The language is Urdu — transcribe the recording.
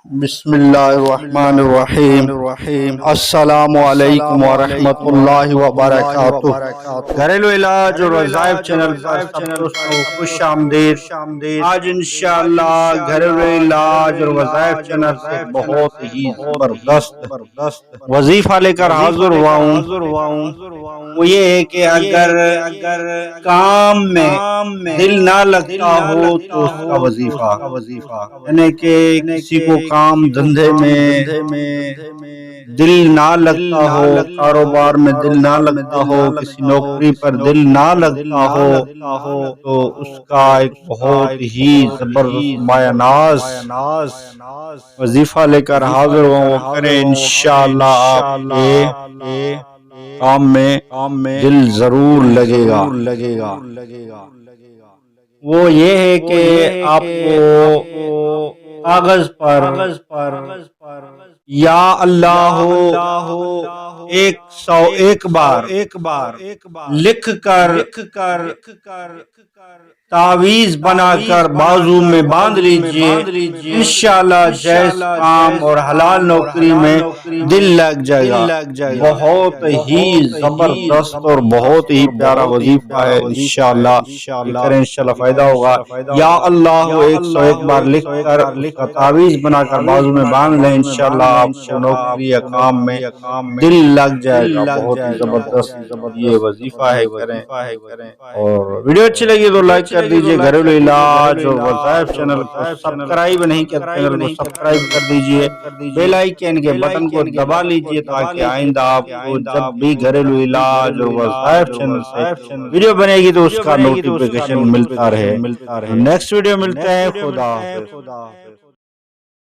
بسم اللہ الرحمن الرحیم السلام علیکم ورحمۃ اللہ وبرکاتہ۔ گھریلو علاج اور وظائف چینل پر سب دوستوں کو خوش آمدید۔ آج انشاءاللہ گھریلو علاج اور وظائف چینل سے بہت ہی زبردست وظیفہ لے کر حاضر ہوا ہوں۔ وہ یہ ہے کہ اگر کام میں دل نہ لگتا ہو تو اس کا وظیفہ، یعنی کہ کسی کو کام دھندے میں دل نہ لگتا ہو، کاروبار میں دل نہ لگتا ہو، کسی نوکری پر دل نہ لگتا ہو تو اس کا ایک بہت ہی زبردست مایہ ناز وظیفہ لے کر حاضر ہوں۔ وہ کریں انشاءاللہ آپ کے کام میں دل ضرور لگے گا۔ وہ یہ ہے کہ آپ کو کاغذ پر یا اللہ ہو 101 بار لکھ کر تعویذ بنا کر بازو میں باندھ لیجئے، انشاءاللہ جائز کام اور حلال نوکری میں دل لگ جائے گا۔ بہت ہی زبردست اور بہت ہی پیارا وظیفہ ہے، انشاءاللہ کریں، انشاءاللہ فائدہ ہوگا۔ یا اللہ 101 بار لکھ کر تعویذ بنا کر بازو میں باندھ لیں، انشاءاللہ آپ کو نوکری یا کام میں دل لگ جائے گا۔ بہت ہی زبردست یہ وظیفہ ہے، کریں۔ اور ویڈیو اچھی لگی تو لائک کر دیجئے۔ گھریلو علاج اور وظائف چینل کو سبسکرائب نہیں کیا چینل کو سبسکرائب کر دیجئے، بیل آئیکن کے بٹن کو دبا لیجئے تاکہ آئندہ آپ کو جب بھی گھریلو علاج اور وظائف چینل سے ویڈیو بنے گی تو اس کا نوٹیفیکیشن ملتا رہے۔ نیکسٹ ویڈیو ملتے ہیں، خدا حافظ۔